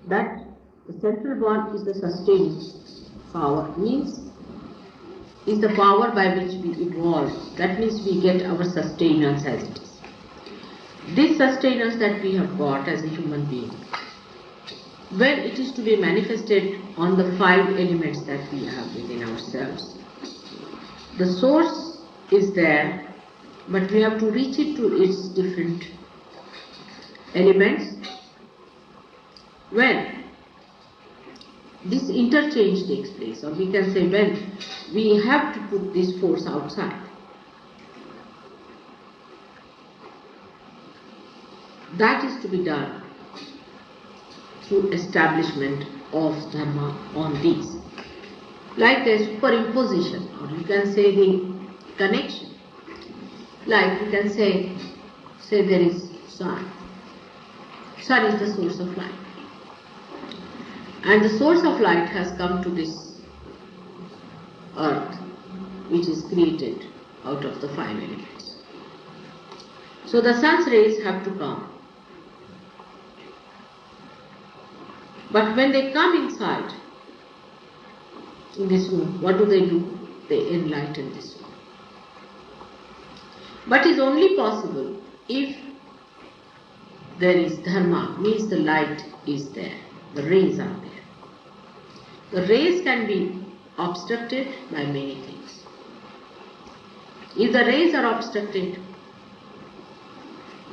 that the central one is the sustaining power, means is the power by which we evolve. That means we get our sustenance as it is. This sustenance that we have got as a human being, when it is to be manifested on the 5 elements that we have within ourselves, the source is there, but we have to reach it to its different elements. When this interchange takes place, or we can say when we have to put this force outside, that is to be done through establishment of Dharma on these, like the superimposition, or you can say the connection. Like we can say there is sun. Sun is the source of light. And the source of light has come to this earth, which is created out of the 5 elements. So the sun's rays have to come. But when they come inside, in this room, what do? They enlighten this room. But it is only possible if there is Dharma, means the light is there, the rays are there. The rays can be obstructed by many things. If the rays are obstructed,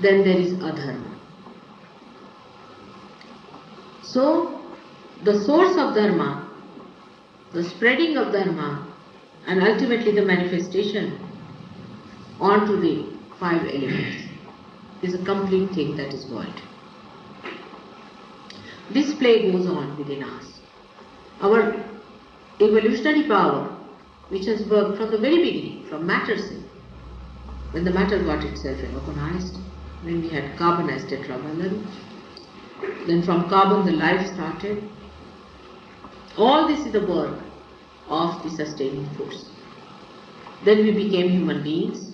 then there is adharma. So, the source of Dharma, the spreading of Dharma, and ultimately the manifestation onto the 5 elements is a complete thing that is void. This play goes on within us. Our evolutionary power, which has worked from the very beginning, from matter sin, when the matter got itself organized, when we had carbon as tetravalent, then from carbon the life started. All this is the work of the sustaining force. Then we became human beings.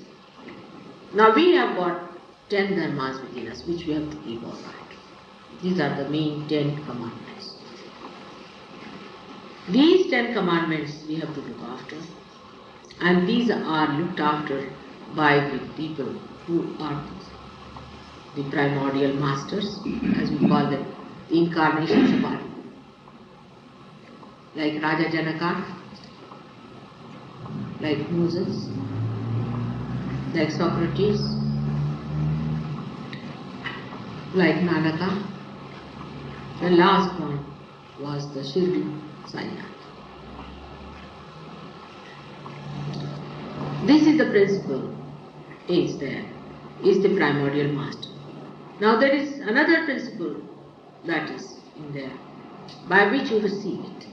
Now we have got 10 dharmas within us, which we have to keep all right. These are the main 10 commandments. These 10 commandments we have to look after, and these are looked after by the people who are the primordial masters, as we call them, the incarnations of our, like Raja Janaka, like Moses, like Socrates, like Nanaka. The last one was the Shirdi Sai-nath. This is the principle, is there, is the primordial master. Now there is another principle that is in there, by which you receive it.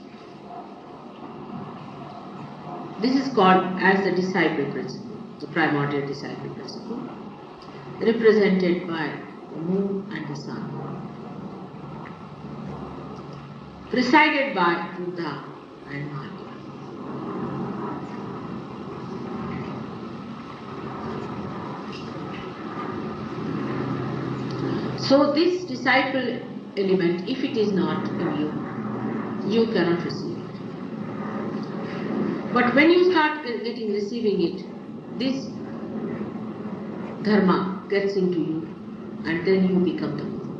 This is called as the disciple principle, the primordial disciple principle, represented by the moon and the sun, presided by Buddha and Mahatma. So this disciple element, if it is not in you, you cannot receive it. But when you start receiving it, this dharma gets into you, and then you become the guru.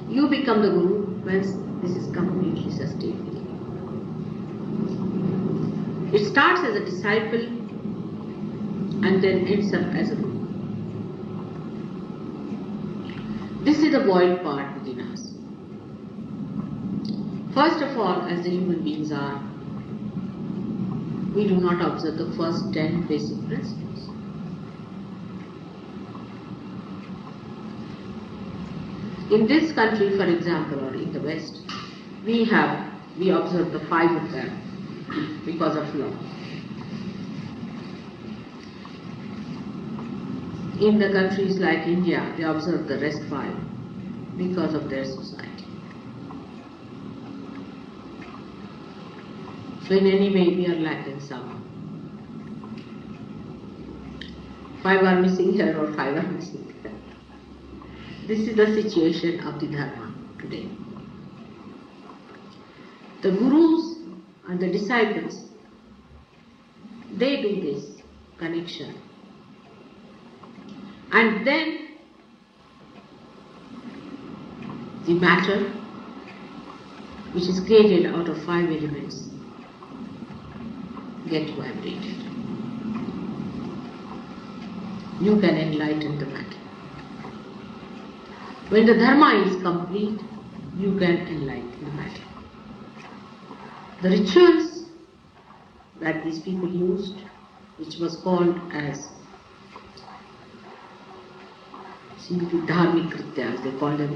You become the guru when this is completely sustained with you. It starts as a disciple and then ends up as a guru. This is the void part within us. First of all, as the human beings are, we do not observe the first 10 basic principles. In this country, for example, or in the West, we observe the 5 of them because of law. In the countries like India, they observe the rest 5 because of their society. So in any way we are lacking some. 5 are missing here or 5 are missing there. This is the situation of the Dharma. today. The gurus and the disciples, they do this connection. And then the matter, which is created out of 5 elements, get vibrated. You can enlighten the matter. When the Dharma is complete, you can enlighten the matter. The rituals that these people used, which was called as simply dharmic krityas, they call them,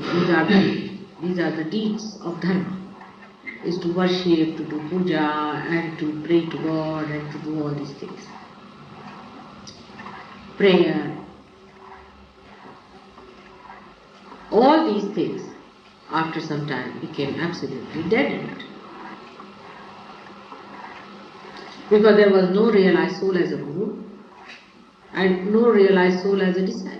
these are the deeds of Dharma, is to worship, to do puja, and to pray to God, and to do all these things. Prayer. All these things, after some time, became absolutely deadened. Because there was no realized soul as a guru, and no realized soul as a disciple.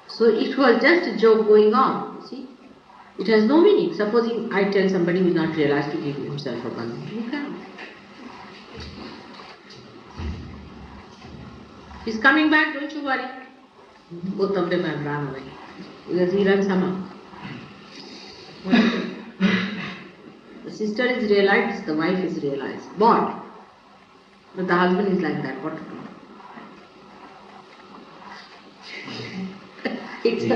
So it was just a joke going on, you see. It has no meaning. Supposing I tell somebody who is not realized to give himself a bandhan, you cannot. He's coming back, don't you worry. Both of them have run away. Because he runs amok. The sister is realized, the wife is realized. Born. But the husband is like that, what to do? He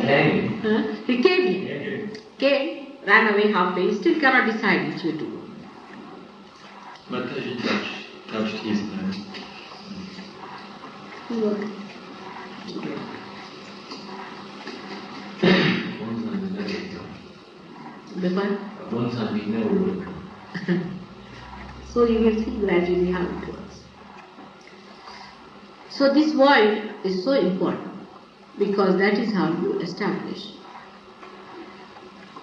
came, ran away halfway, he still cannot decide which way to go. But he touched his hand. So you will see gradually how it works. So this void is so important because that is how you establish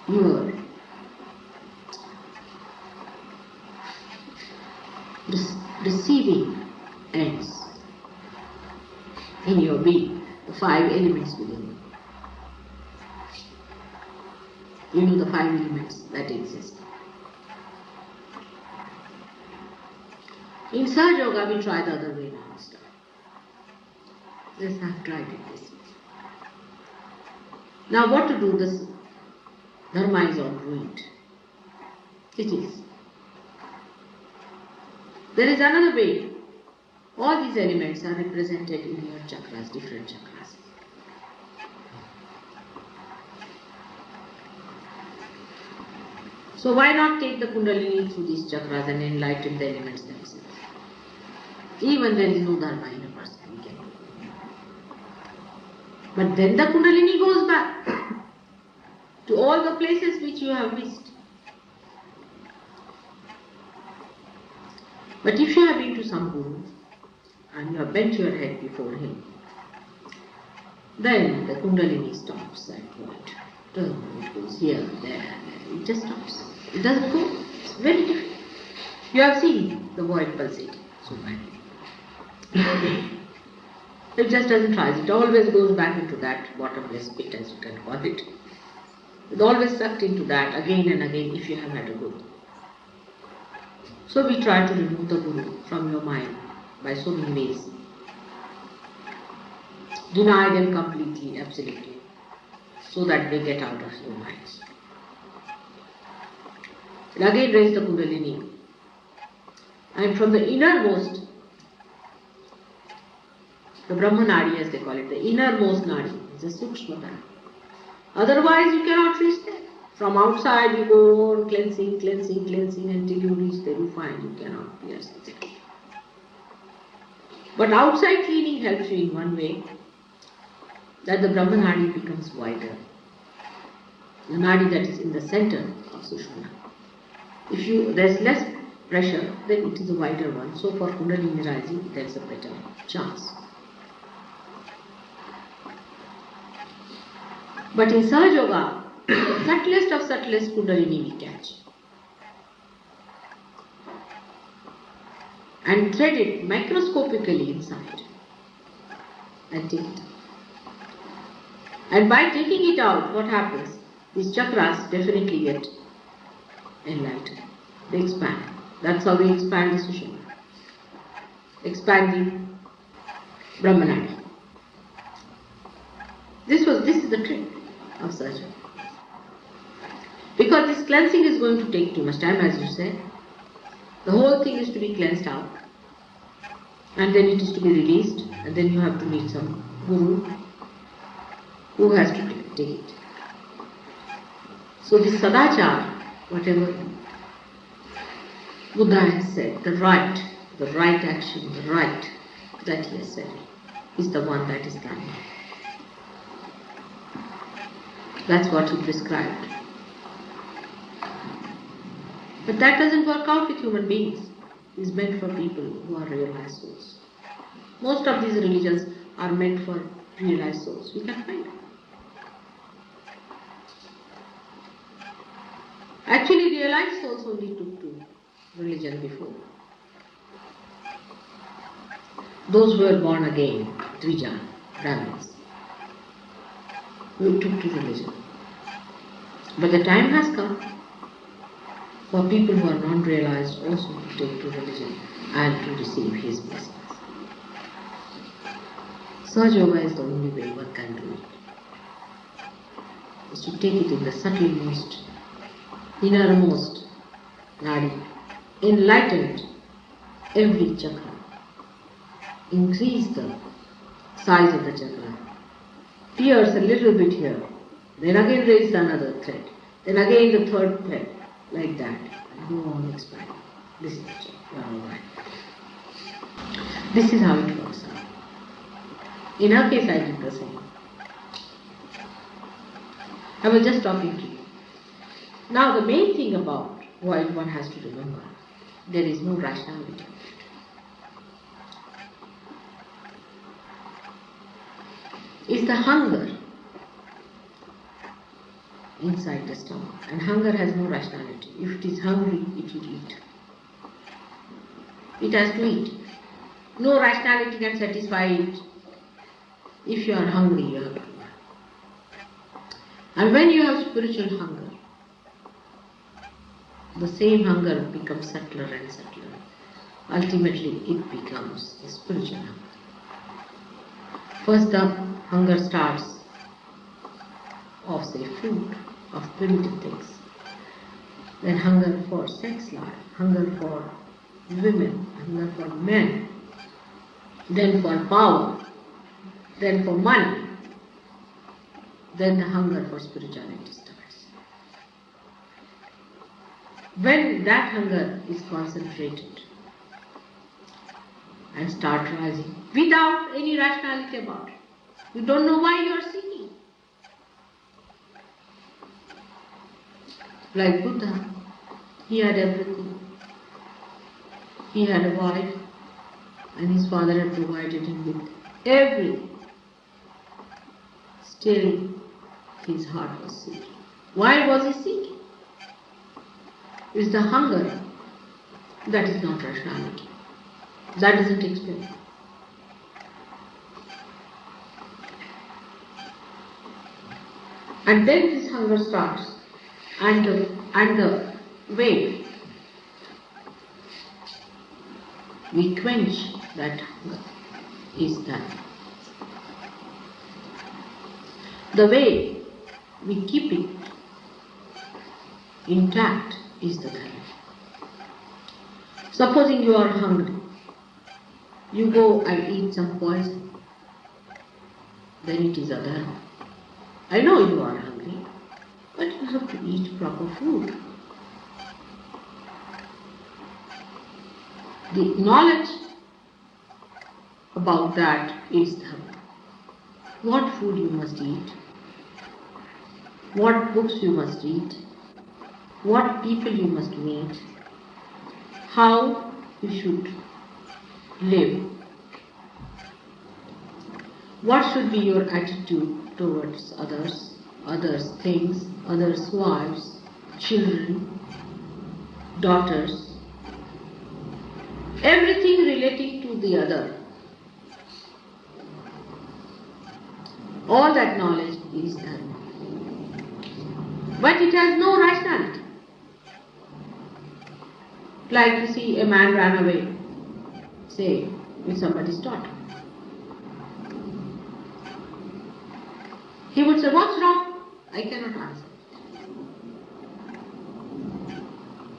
your receiving ends in your being, the 5 elements within you. You know the 5 elements that exist. In Sahaja Yoga we try the other way now. Yes, I have tried it this way. Now what to do? This Dharma is all ruined. It is. There is another way. All these elements are represented in your chakras, different chakras. So why not take the Kundalini through these chakras and enlighten the elements themselves? Even there is no Dharma in a person, we can do. But then the Kundalini goes back to all the places which you have missed. But if you have been to some guru and you have bent your head before him, then the Kundalini stops at point. It goes here, there, it just stops. It doesn't go. It's very different. You have seen the void pulsating so badly. It just doesn't rise. It always goes back into that bottomless pit, as you can call it. It's always sucked into that again and again if you have had a guru. So we try to remove the guru from your mind by so many ways. Deny them completely, absolutely, so that they get out of your minds. And again raise the Kundalini. And from the innermost, the Brahma Nadi as they call it, the innermost Nadi, is a Sukshma Nadi. Otherwise you cannot reach there. From outside you go on cleansing, cleansing, cleansing until you reach there, you find you cannot pierce it. But outside cleaning helps you in one way, that the Brahma Nadi becomes wider. The Nadi that is in the center of Sushumna. If there is less pressure, then it is a wider one. So for Kundalini rising, there is a better chance. But in Sahaja Yoga, the subtlest of subtlest Kundalini we catch. And thread it microscopically inside. And take it out. And by taking it out, what happens? these chakras definitely get enlightened. They expand. That's how we expand the Sushumna. Expand the Brahmanadi. This is the trick of Sahaja. Because this cleansing is going to take too much time, as you said. The whole thing is to be cleansed out. And then it is to be released. And then you have to meet some guru who has to take it. So this sadachar, whatever Buddha has said, the right action, the right that he has said, is the one that is done. That's what he prescribed. But that doesn't work out with human beings. It's meant for people who are realized souls. Most of these religions are meant for realized souls. We can find them. Actually, realized souls only took to religion before. Those who were born again, Dvija, Brahmins, who took to religion. But the time has come for people who are non-realized also to take to religion and to receive his blessings. Sahaja Yoga is the only way one can do it. Is to take it in the subtlemost, innermost nadi, enlighten every chakra, increase the size of the chakra, pierce a little bit here, then again raise another thread, then again the third thread, like that, and go on expanding. This is the chakra. This is how it works out. In her case, I did the same. I was just talking to you. Now, the main thing about what one has to remember, there is no rationality. It's the hunger inside the stomach. And hunger has no rationality. If it is hungry, it will eat. It has to eat. No rationality can satisfy it. If you are hungry, you have to eat. And when you have spiritual hunger, the same hunger becomes subtler and subtler. Ultimately, it becomes a spiritual hunger. First, the hunger starts of, say, food, of primitive things. Then hunger for sex life, hunger for women, hunger for men, then for power, then for money, then the hunger for spirituality starts. When that hunger is concentrated and start rising without any rationality about it, you don't know why you are seeking. Like Buddha, he had everything. He had a wife, and his father had provided him with everything. Still, his heart was seeking. Why was he seeking? It's the hunger that is not rationality. That doesn't explain. And then this hunger starts, and the way we quench that hunger is that. The way we keep it intact is the dharma. Supposing you are hungry, you go and eat some poison, then it is a dharma. I know you are hungry, but you have to eat proper food. The knowledge about that is dharma. What food you must eat, what books you must read, what people you must meet, how you should live, what should be your attitude towards others' things, others' wives, children, daughters, everything relating to the other. All that knowledge is dharma. But it has no rationality. Like you see a man ran away, say, with somebody's daughter. He would say, what's wrong? I cannot answer.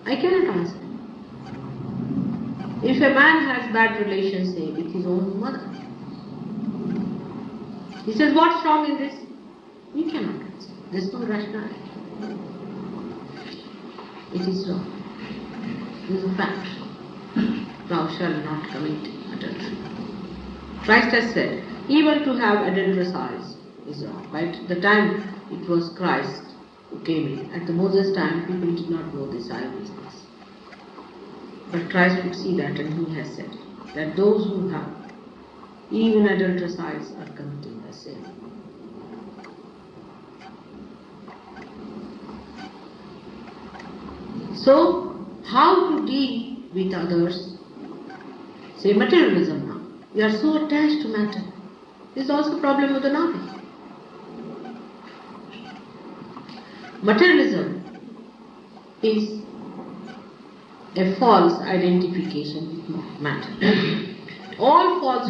I cannot answer. If a man has bad relations, say, with his own mother, he says, what's wrong in this? You cannot answer. There is no rationality. It is wrong. It is a fact. Thou shalt not commit adultery. Christ has said, even to have adulterous eyes is wrong. But the time it was Christ who came in, at the Moses time, people did not know this eye business. But Christ would see that, and he has said that those who have even adulterous eyes are committing a sin. So, how to deal with others? Say materialism now. We are so attached to matter. This is also a problem of the novice. Materialism is a false identification with matter. All false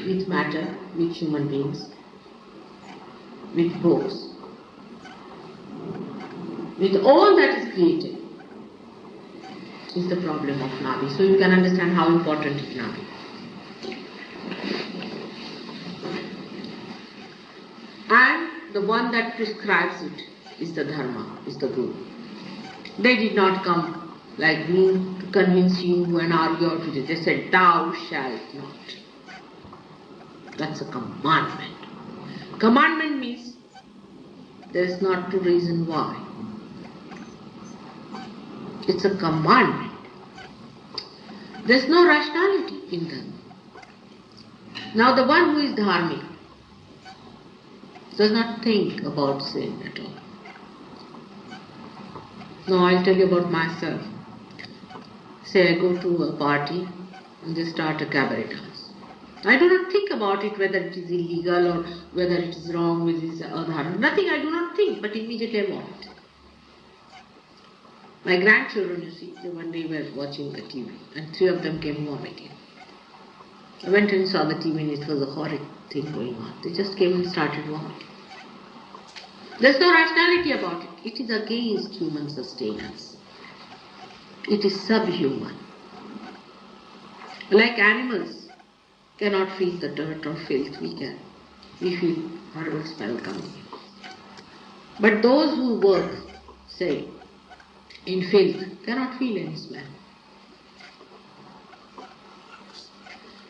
with matter, with human beings, with books, with all that is created, is the problem of Navi. So you can understand how important is Navi. And the one that prescribes it is the Dharma, is the Guru. They did not come like me to convince you and argue out with you. They said, thou shalt not. That's a commandment. Commandment means there is not to reason why. It's a commandment. There's no rationality in them. Now the one who is dharmic does not think about sin at all. Now I'll tell you about myself. Say I go to a party and they start a cabaret dance. I do not think about it whether it is illegal or whether it is wrong with this or that. Nothing, I do not think, but immediately I want it. My grandchildren, you see, they one day were watching the TV and 3 of them came vomiting. I went and saw the TV and it was a horrid thing going on. They just came and started vomiting. There's no rationality about it. It is against human sustenance. It is subhuman. Like animals cannot feel the dirt or filth, we can. We feel horrible smell coming in. But those who work, say, in filth cannot feel any smell.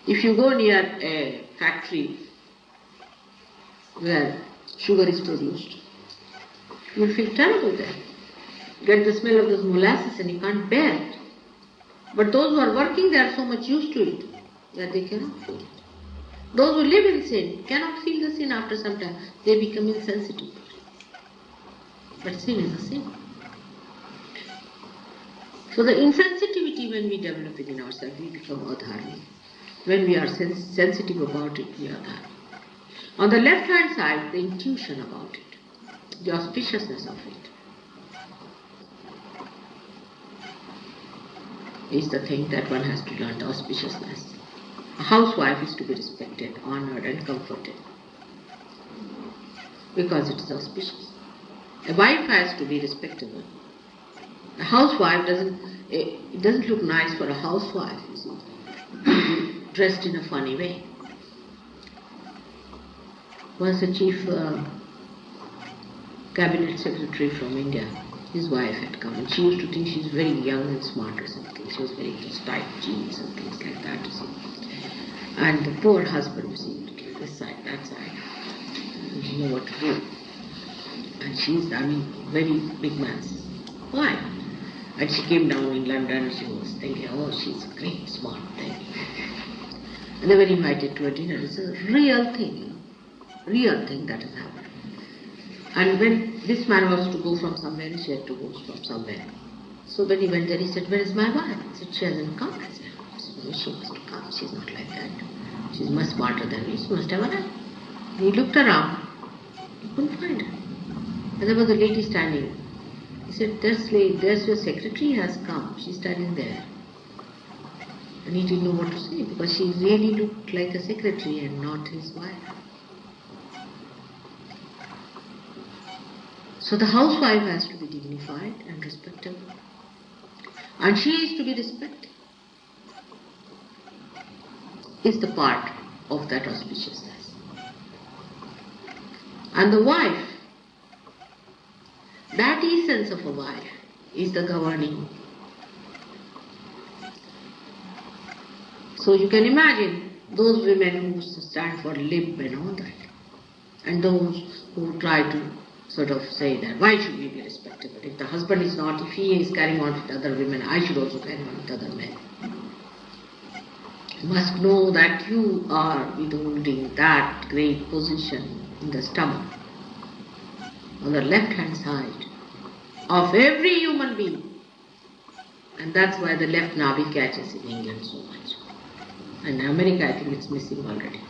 If you go near a factory where sugar is produced, you will feel terrible there. You get the smell of those molasses and you can't bear it. But those who are working, they are so much used to it that they cannot feel it. Those who live in sin cannot feel the sin after some time. They become insensitive. But sin is a sin. So the insensitivity when we develop it in ourselves, we become adharmi. When we are sensitive about it, we are dharma. On the left hand side, the intuition about it, the auspiciousness of it, is the thing that one has to learn, the auspiciousness. A housewife is to be respected, honored and comforted because it is auspicious. A wife has to be respectable. A housewife it doesn't look nice for a housewife, you see, dressed in a funny way. Once a chief cabinet secretary from India, his wife had come and she used to think she's very young and smart or something. She was very into tight jeans and things like that, you see. And the poor husband, you see, this side, that side, he didn't know what to do. And she's, very big man's wife. And she came down in London and she was thinking, oh, she's a great, smart thing. And they were invited to a dinner. It's a real thing, real thing that has happened. And when this man was to go from somewhere, she had to go from somewhere. So when he went there, he said, where is my wife? He said, she hasn't come. I said, oh, she must come. She's not like that. She's much smarter than me. She must have arrived. He looked around. He couldn't find her. And there was a lady standing He said, there's your secretary has come. She's standing there. And he didn't know what to say because she really looked like a secretary and not his wife. So the housewife has to be dignified and respectable. And she is to be respected. Is the part of that auspiciousness. And the wife, that essence of a wife is the governing. So you can imagine those women who stand for lib and all that, and those who try to sort of say that why should we be respectable? If the husband is not, if he is carrying on with other women, I should also carry on with other men. You must know that you are withholding that great position in the stomach, on the left hand side of every human being. And that's why the left navi catches in England so much. And in America, I think it's missing already.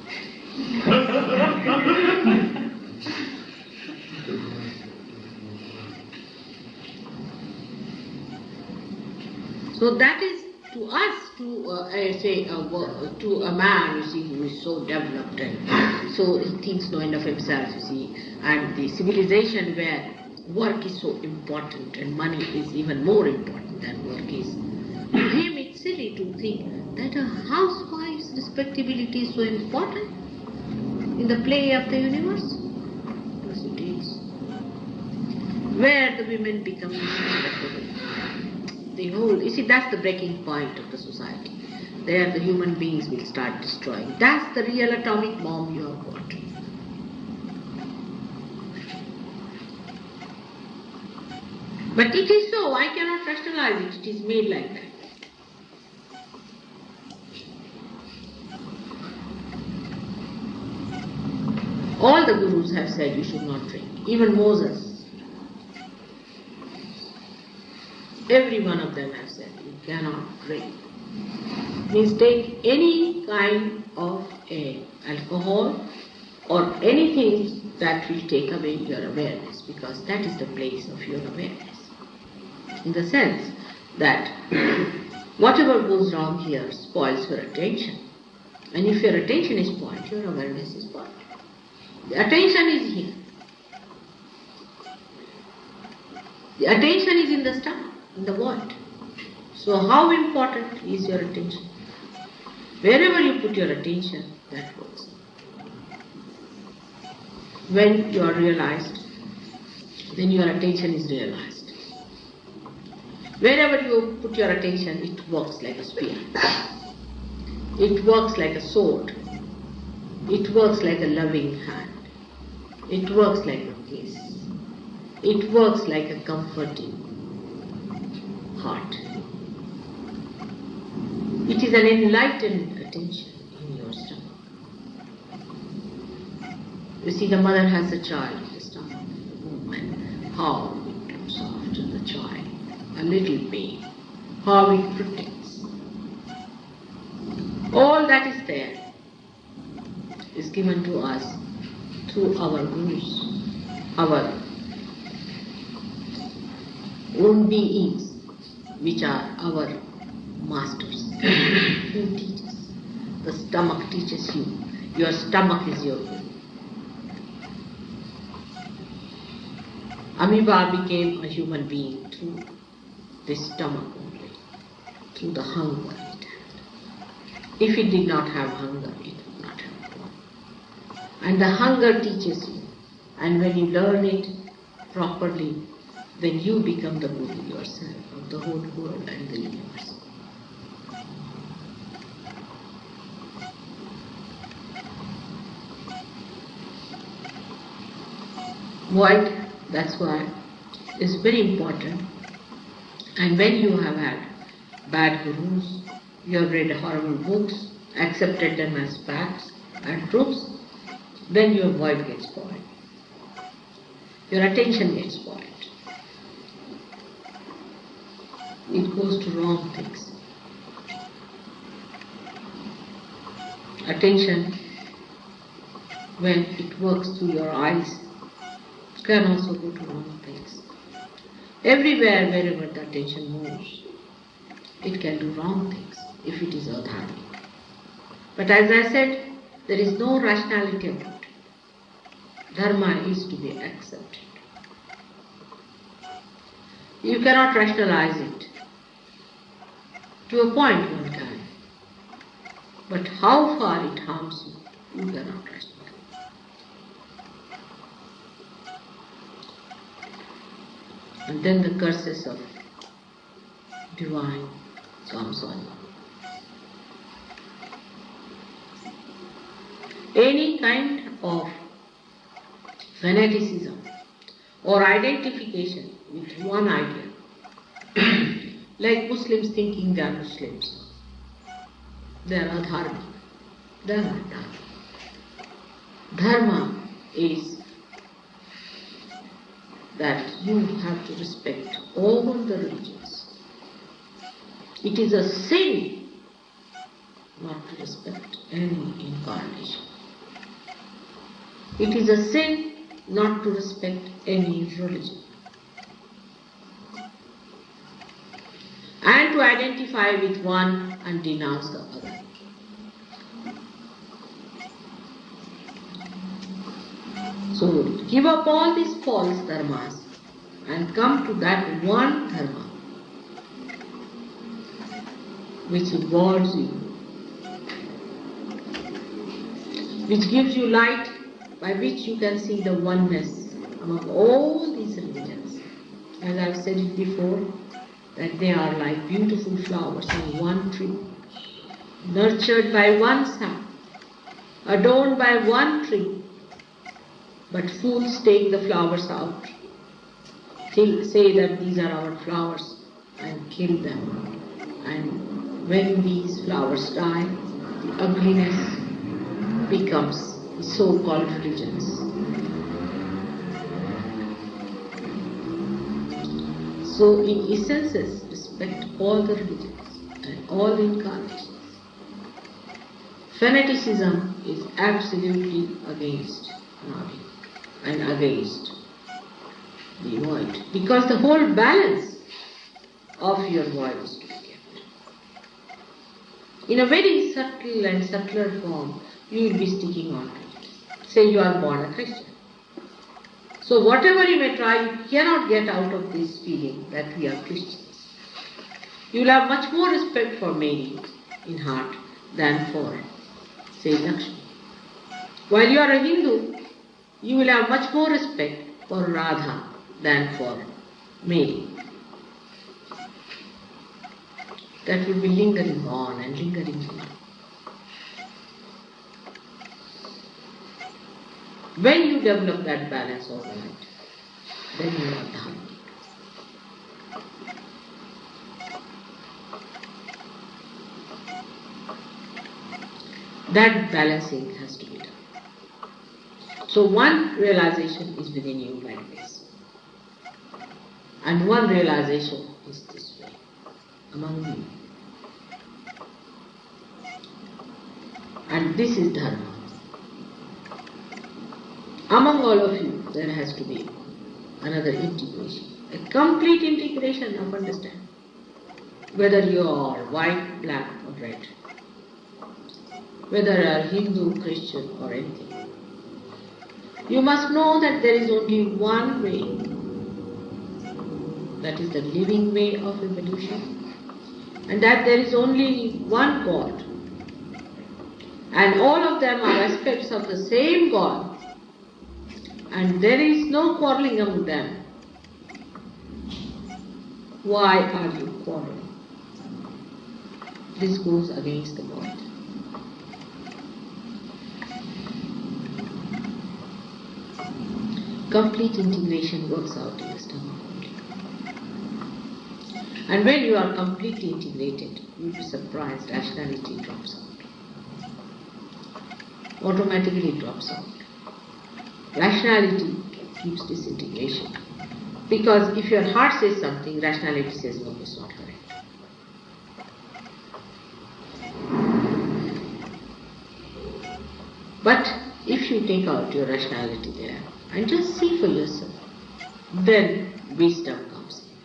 So that is to us, to a man, you see, who is so developed and so he thinks no end of himself, you see, and the civilization where work is so important and money is even more important than work is. To him it's silly to think that a housewife's respectability is so important in the play of the universe. Yes, it is. Where the women become respectable. The whole, you see, that's the breaking point of the society. There the human beings will start destroying. That's the real atomic bomb you have got. But it is so, I cannot rationalize it, it is made like that. All the gurus have said you should not drink, even Moses. Every one of them has said you cannot drink. Means take any kind of alcohol or anything that will take away your awareness, because that is the place of your awareness. In the sense that whatever goes wrong here spoils your attention. And if your attention is spoiled, your awareness is spoiled. The attention is here. The attention is in the stomach, in the what. So how important is your attention? Wherever you put your attention, that works. When you are realized, then your attention is realized. Wherever you put your attention, it works like a spear. It works like a sword. It works like a loving hand. It works like a kiss. It works like a comforting heart. It is an enlightened attention in your stomach. You see, the mother has a child in the stomach, the woman, how it looks after the child, a little pain, how it protects. All that is there is given to us through our gurus, our own beings, which are our masters, who teach us. The stomach teaches you. Your stomach is your guru. Amoeba became a human being through this stomach only, through the hunger it had. If it did not have hunger, it would not have grown. And the hunger teaches you, and when you learn it properly, then you become the guru yourself of the whole world and the universe. Why? That's why it's very important. And when you have had bad gurus, you have read horrible books, accepted them as facts and truths, then your void gets spoiled. Your attention gets spoiled. It goes to wrong things. Attention, when it works through your eyes, can also go to wrong things. Everywhere, wherever the attention moves, it can do wrong things if it is adharmic. But as I said, there is no rationality about it. Dharma is to be accepted. You cannot rationalize it. To a point one can. But how far it harms you, you cannot rationalize. And then the curses of divine comes on you. Any kind of fanaticism or identification with one idea, like Muslims thinking they are Muslims, they are adharmic. They are not dharma. Dharma is that you have to respect all the religions. It is a sin not to respect any incarnation. It is a sin not to respect any religion. And to identify with one and denounce the other. So give up all these false dharmas and come to that one dharma which involves you, which gives you light by which you can see the oneness among all these religions. As I have said it before, that they are like beautiful flowers on one tree, nurtured by one sun, adorned by one tree. But fools take the flowers out, say that these are our flowers and kill them. And when these flowers die, the ugliness becomes the so-called religions. So in essences, respect all the religions and all incarnations. Fanaticism is absolutely against knowledge and against the void, because the whole balance of your void is to be kept. In a very subtle and subtler form, you will be sticking on to it. Say you are born a Christian. So whatever you may try, you cannot get out of this feeling that we are Christians. You will have much more respect for Mary in heart than for, say, Lakshmi. While you are a Hindu, you will have much more respect for Radha than for Mary. That will be lingering on and lingering on. When you develop that balance of mind, then you are Dharma. That balancing has to be done. So one realization is within you like this. And one realization is this way, among you. And this is Dharma. Among all of you, there has to be another integration, a complete integration of understanding, whether you are white, black or red, whether you are Hindu, Christian or anything. You must know that there is only one way, that is the living way of evolution, and that there is only one God, and all of them are aspects of the same God. And there is no quarreling among them. Why are you quarreling? This goes against the void. Complete integration works out in the stomach only. And when you are completely integrated, you will be surprised, rationality drops out. Automatically drops out. Rationality keeps this integration. Because if your heart says something, rationality says no, it's not correct. But if you take out your rationality there and just see for yourself, then wisdom comes in.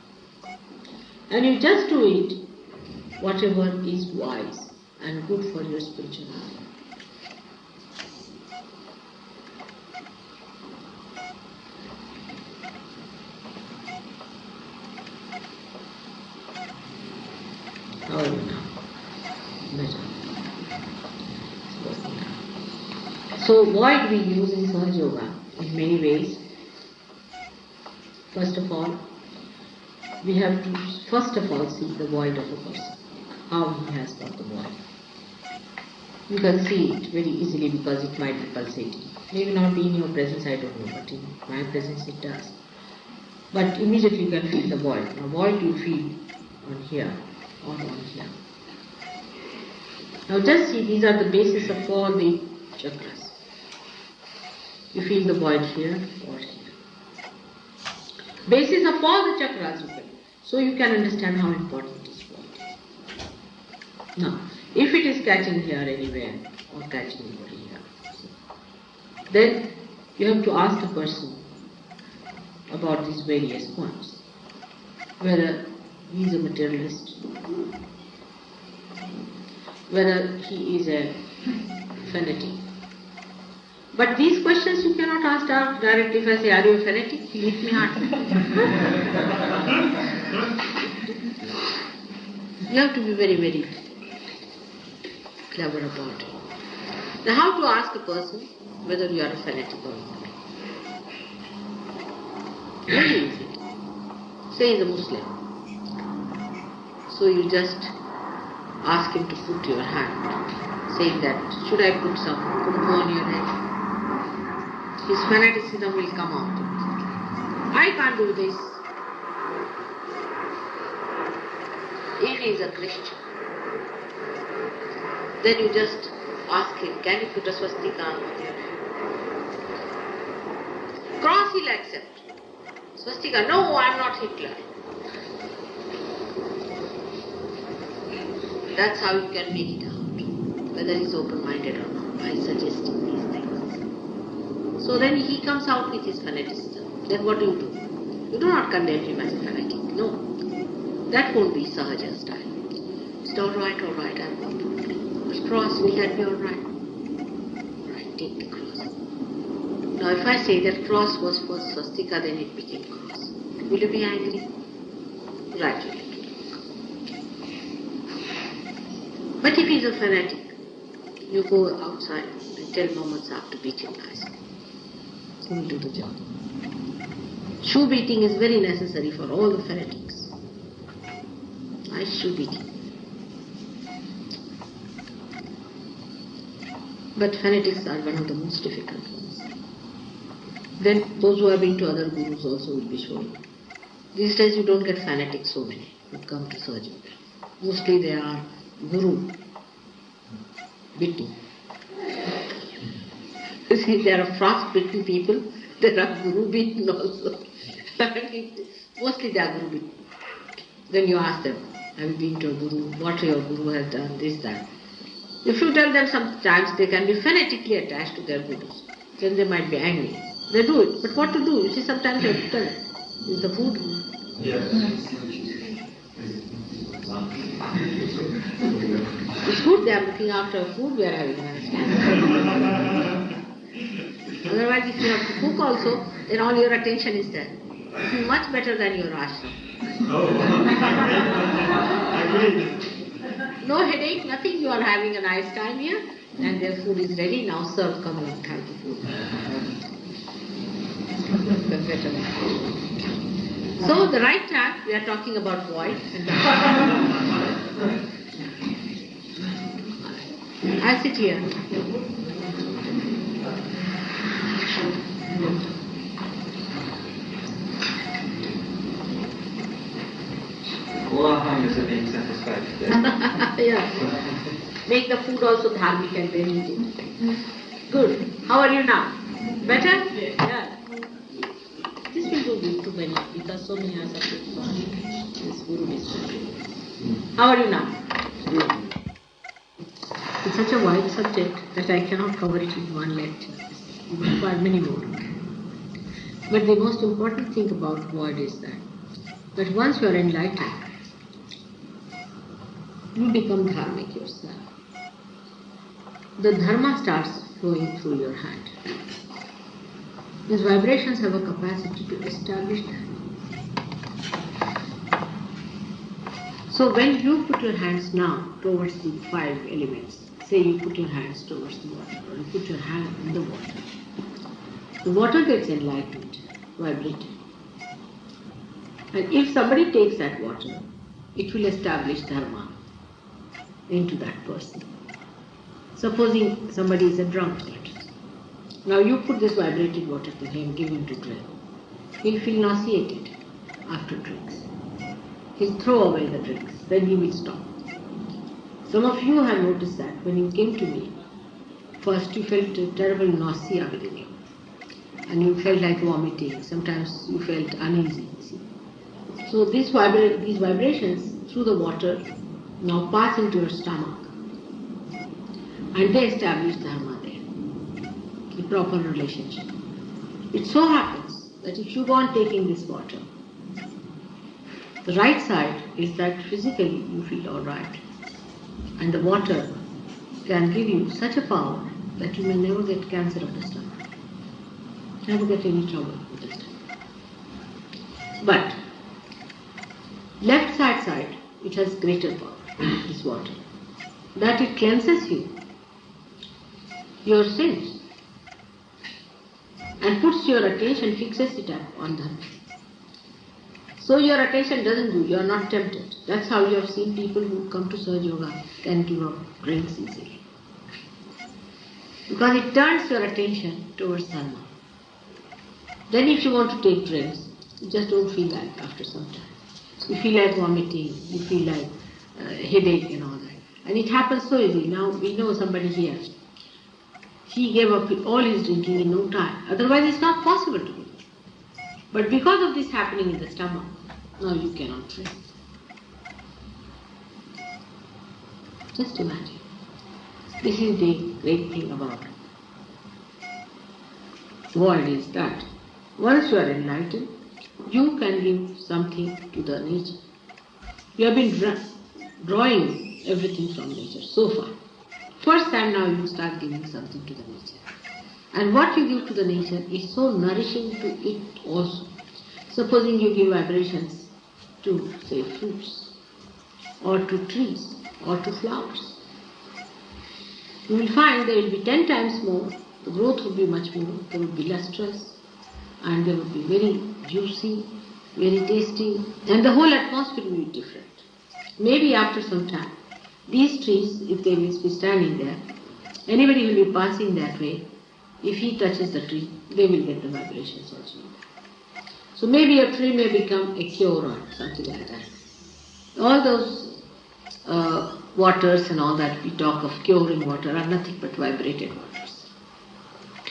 And you just do it, whatever is wise and good for your spirituality. How are you now? Better. So void we use in Sahaja Yoga in many ways. First of all, we have to see the void of a person, how he has got the void. You can see it very easily because it might be pulsating. Maybe not be in your presence, I don't know, but in my presence it does. But immediately you can feel the void. Now void you feel on here or on here. Now just see, these are the bases of all the chakras. You feel the void here or here. Basis of all the chakras you can. So you can understand how important this void is. Now, if it is catching here anywhere or catching over here, then you have to ask the person about these various points. Whether he is a materialist, whether he is a fanatic. But these questions you cannot ask directly. If I say, are you a fanatic? He'll hit me hard. You have to be very, very clever about it. Now how to ask a person whether you are a fanatic or not? Very easy. Say he's a Muslim. So you just ask him to put your hand, saying that, should I put some kumku on your head? His fanaticism will come out. I can't do this. If he is a Christian, then you just ask him, can you put a swastika on your head? Cross he'll accept. Swastika, no, I am not Hitler. That's how you can make it out, whether he's open-minded or not, by suggesting these things. So then he comes out with his fanaticism. Then what do? You do not condemn him as a fanatic. No. That won't be Sahaja style. It's alright, I'm going to. But cross, will that be alright? Right, take the cross. Now if I say that cross was for swastika, then it became cross. Will you be angry? Gradually. But if he's a fanatic, you go outside and tell Muhammad Sahib to beat him nicely. He will do the job. Shoe beating is very necessary for all the fanatics. Nice shoe beating. But fanatics are one of the most difficult ones. Then those who have been to other gurus also will be showing. These days you don't get fanatics so many who come to Sahaja Yoga. Mostly they are guru bitten. You see, there are frost bitten people, there are guru bitten also. Mostly they are guru bitten. Then you ask them, have you been to a guru? What your guru has done? This, that. If you tell them, sometimes they can be fanatically attached to their gurus. Then they might be angry. They do it. But what to do? You see, sometimes you have to tell them. Is the food? Yes. It's good they are looking after food we are having. Otherwise, if you have to cook also, then all your attention is there. It's much better than your ashram. No headache, nothing. You are having a nice time here, and their food is ready. Now serve, come and have the food. So the right time, we are talking about void. I'll sit here. All our hungers are being satisfied today. Yeah. Make the food also dharmic and then eat it. Good. How are you now? Better? Yeah. This will do good to many because so many are suffering from this guru disorder. How are you now? Good. It's such a wide subject that I cannot cover it in one lecture. It will require many more. But the most important thing about void is that once you are enlightened, you become dharmic yourself. The dharma starts flowing through your hand. These vibrations have a capacity to establish that. So when you put your hands now towards the 5 elements, say you put your hands towards the water, or you put your hand in the water gets enlightened, vibrated. And if somebody takes that water, it will establish dharma into that person. Supposing somebody is a drunkard. Now you put this vibrated water to him, give him to drink. He'll feel nauseated after drinks. He'll throw away the drinks, then he will stop. Some of you have noticed that when you came to me, first you felt a terrible nausea within you. And you felt like vomiting, sometimes you felt uneasy. So these vibrations through the water now pass into your stomach and they establish dharma there, the proper relationship. It so happens that if you go on taking this water, the right side is that physically you feel alright, and the water can give you such a power that you may never get cancer of the stomach, never get any trouble with the stomach. But left side, it has greater power, this water, that it cleanses you, your sins, and puts your attention, fixes it up on Dharma. So your attention doesn't go, you are not tempted. That's how you have seen people who come to Sahaja Yoga can give up drinks easily. Because it turns your attention towards Dharma. Then if you want to take drinks, you just don't feel like after some time. You feel like vomiting, you feel like headache and all that. And it happens so easily. Now we know somebody here. He gave up all his drinking in no time. Otherwise it's not possible to do. But because of this happening in the stomach, now you cannot drink. Just imagine. This is the great thing about the world is that once you are enlightened, you can give something to the nature. You have been drawing everything from nature so far. First time now you start giving something to the nature. And what you give to the nature is so nourishing to it also. Supposing you give vibrations to, say, fruits, or to trees, or to flowers. You will find there will be 10 times more, the growth will be much more, they will be lustrous, and they will be very juicy, very tasty, and the whole atmosphere will be different. Maybe after some time, these trees, if they will be standing there, anybody will be passing that way, if he touches the tree, they will get the vibrations also. So maybe a tree may become a cure or something like that. All those waters and all that we talk of curing water are nothing but vibrated waters.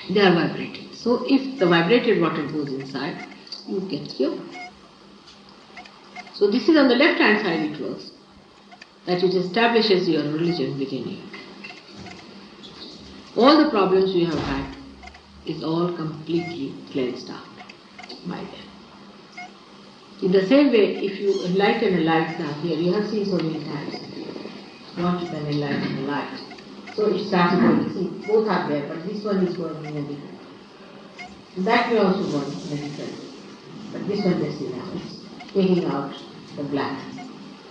They are vibrated. So if the vibrated water goes inside, you get cured. So this is on the left hand side it works, that it establishes your religion within you. All the problems you have had is all completely cleansed out by them. In the same way, if you enlighten a light now here, you have seen so many times, what you can enlighten a light. So it starts going, see, both are there, but this one is going in a different way. That way also going in a different way. But this one just is taking out the black.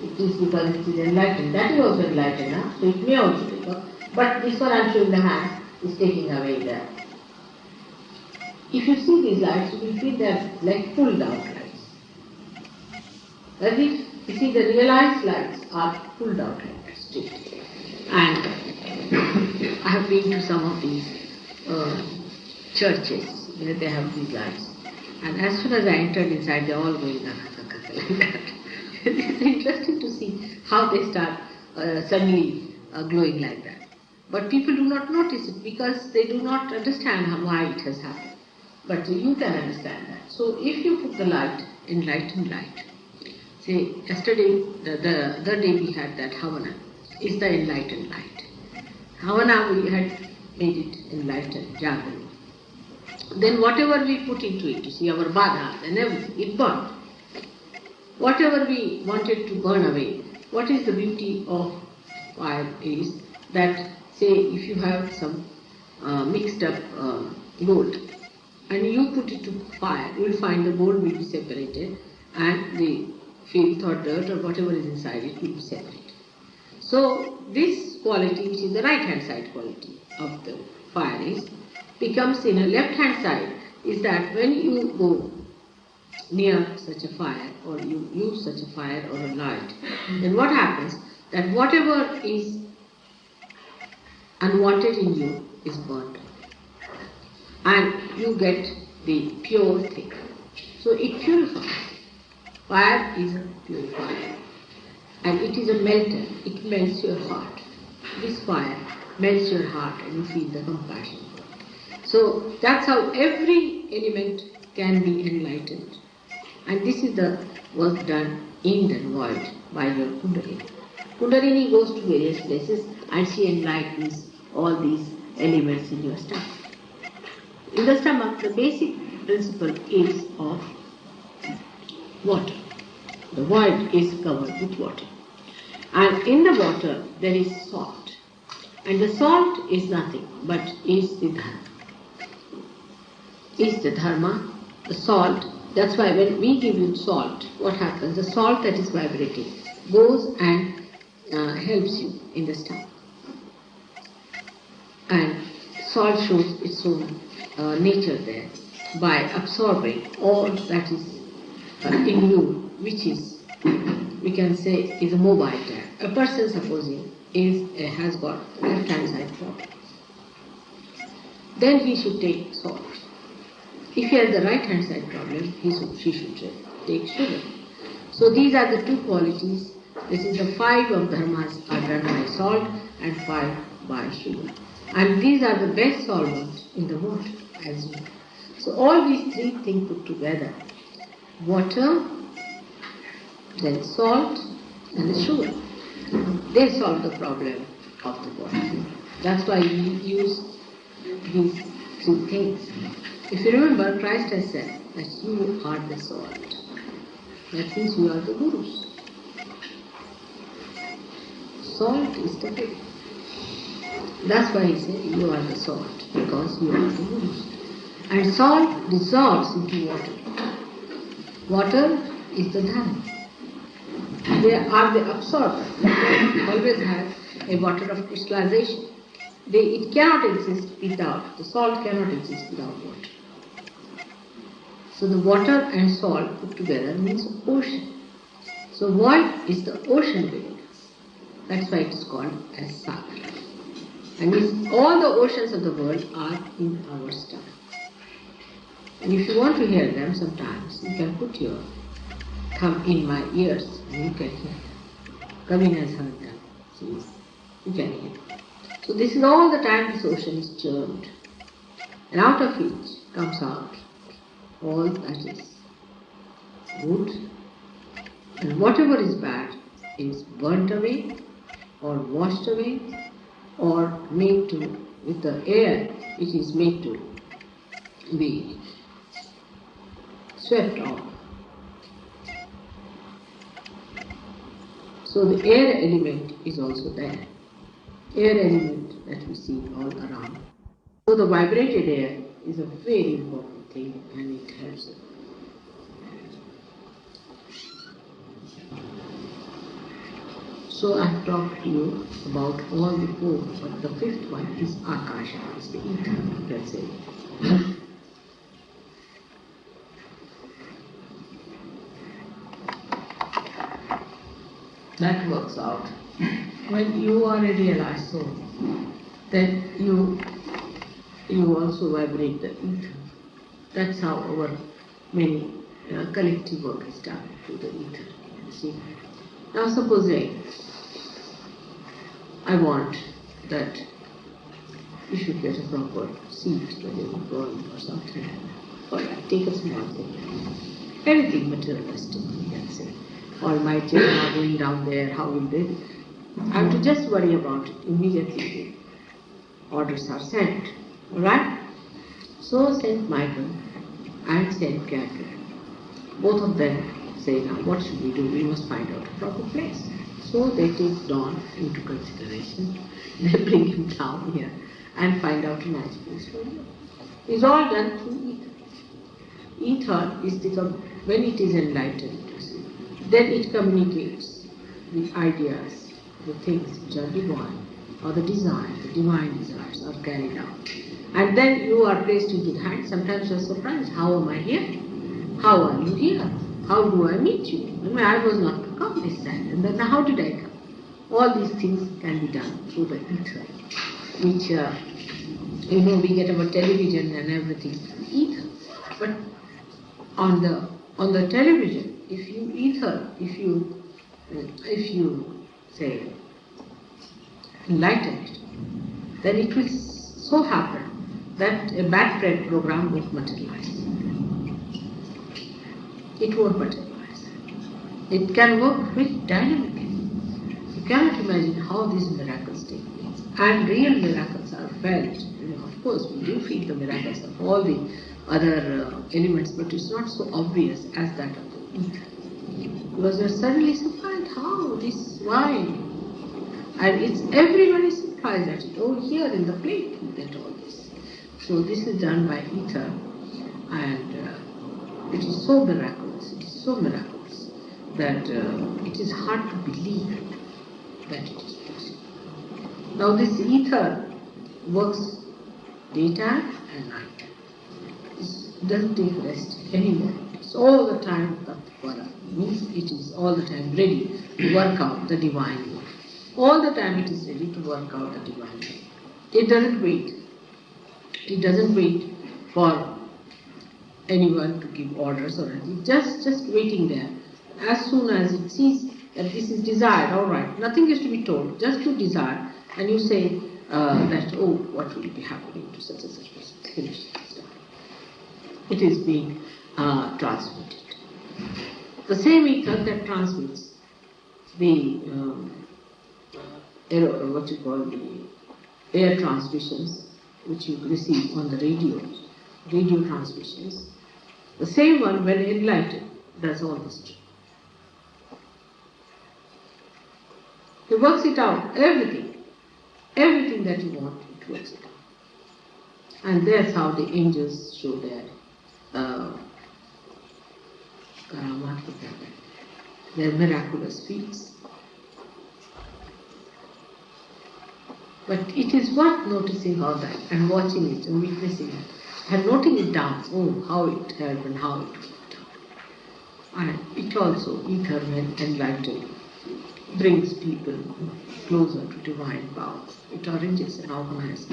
It is because it is enlightened. That is also enlightened now, so it may also take out. But this one I am showing the hand is taking away that. If you see these lights, you will feel they are like pulled out lights. That is, you see the realized lights are pulled out like that, straight. And I have been to some of these churches where they have these lights. And as soon as I entered inside, they are all going like that. It is interesting to see how they start suddenly glowing like that. But people do not notice it because they do not understand why it has happened. But you can understand that. So if you put the light, enlightened light, say yesterday, the other day we had that Havana, is the enlightened light. Havana we had made it enlightened, Jagana. Then whatever we put into it, you see our badhas and everything, it burned. Whatever we wanted to burn away, what is the beauty of fire is that, say, if you have some mixed up gold and you put it to fire, you will find the gold will be separated and the filth or dirt or whatever is inside it will be separated. So this quality, which is the right hand side quality of the fire, is becomes in a left hand side, is that when you go near such a fire or you use such a fire or a light, then what happens, that whatever is unwanted in you is burnt and you get the pure thing. So it purifies. Fire is a purifier and it is a melter. It melts your heart. This fire melts your heart and you feel the compassion. So that's how every element can be enlightened. And this is the work done in and void by your Kundalini. Kundalini goes to various places and she enlightens all these elements in your stomach. In the stomach, the basic principle is of water. The void is covered with water. And in the water there is salt. And the salt is nothing but is the Dharma. Is the Dharma, the salt. That's why when we give you salt, what happens? The salt that is vibrating goes and helps you in the stomach. And salt shows its own nature there by absorbing all that is in you, which is, we can say, is a mobile tag. A person, supposing, has got left hand side problem, then he should take salt. If he has the right hand side problem, she should take sugar. So these are the two qualities. This is the 5 of dharmas are done by salt and 5 by sugar. And these are the best solvents in the world, as you know. So all these 3 things put together, water, then salt and the sugar, they solve the problem of the body. That's why we use these 3 things. If you remember, Christ has said that you are the salt. That means you are the gurus. Salt is the guru. That's why he said you are the salt, because you are the gurus. And salt dissolves into water. Water is the Dharma. They are the absorber. They always have a water of crystallization. It cannot exist without, the salt cannot exist without water. So the water and salt put together means ocean. So void is the ocean within us. That's why it is called as Saga. And all the oceans of the world are in our stomach. And if you want to hear them sometimes, you can put your thumb in my ears and you can hear them. Kavin has heard them. So you can hear them. So this is all the time this ocean is churned. And out of it comes out all that is good. And whatever is bad is burnt away or washed away or made to, with the air, it is made to be swept off. So the air element is also there. Air element that we see all around. So the vibrated air is a very important thing and it helps us. So I have talked to you about all the 4, but the 5th one is Akasha, is the ether, you can say. That works out. When you are a realized soul, then you also vibrate the ether. That's how our many collective work is done through the ether. You see. Now supposing I want that you should get a proper seat when you are going or something, or take a small thing, anything materialistic, you can say. All my children are going down there, how will they? I have to just worry about it immediately. Orders are sent, alright? So Saint Michael and Saint Gabriel, both of them say, now what should we do? We must find out a proper place. So they take dawn into consideration. They bring him down here and find out a nice place for him. It's all done through ether. Ether is when it is enlightened, then it communicates the ideas, the things which are divine, or the divine desires are carried out. And then you are placed into the hand. Sometimes you are surprised, how am I here? How are you here? How do I meet you? I was not to come this time, and then how did I come? All these things can be done through the ether, which, we get our television and everything through ether. But on the television, if you say enlighten it, then it will so happen that a bad program won't materialize. It won't materialize. It can work very dynamically. You cannot imagine how these miracles take place. And real miracles are felt. Of course, we do feel the miracles of all the other elements, but it's not so obvious as that of the ether. Because you're suddenly surprised, how this wine? And everyone is surprised at it. Oh, here in the plate you get all this. So this is done by ether, and it is so miraculous. It is so miraculous that it is hard to believe that it is possible. Now this ether works daytime and night. It doesn't take rest anymore. It's all the time tatvara. Means it is all the time ready to work out the divine will. All the time it is ready to work out the divine will. It doesn't wait. It doesn't wait for anyone to give orders or anything. Just waiting there. As soon as it sees that this is desired, all right, nothing is to be told, just to desire, and you say that, oh, what will be happening to such and such person? Finish. It is being transmitted. The same ether that transmits the air transmissions, which you receive on the radio transmissions, the same one, when enlightened, does all this too. He works it out, everything that you want, it works it out. And that's how the angels show their karamat, their miraculous feats. But it is worth noticing all that and watching it and witnessing it and noting it down, oh, how it helped and how it worked out. And it also, ether when enlightened, brings people closer to divine power. It arranges and organizes.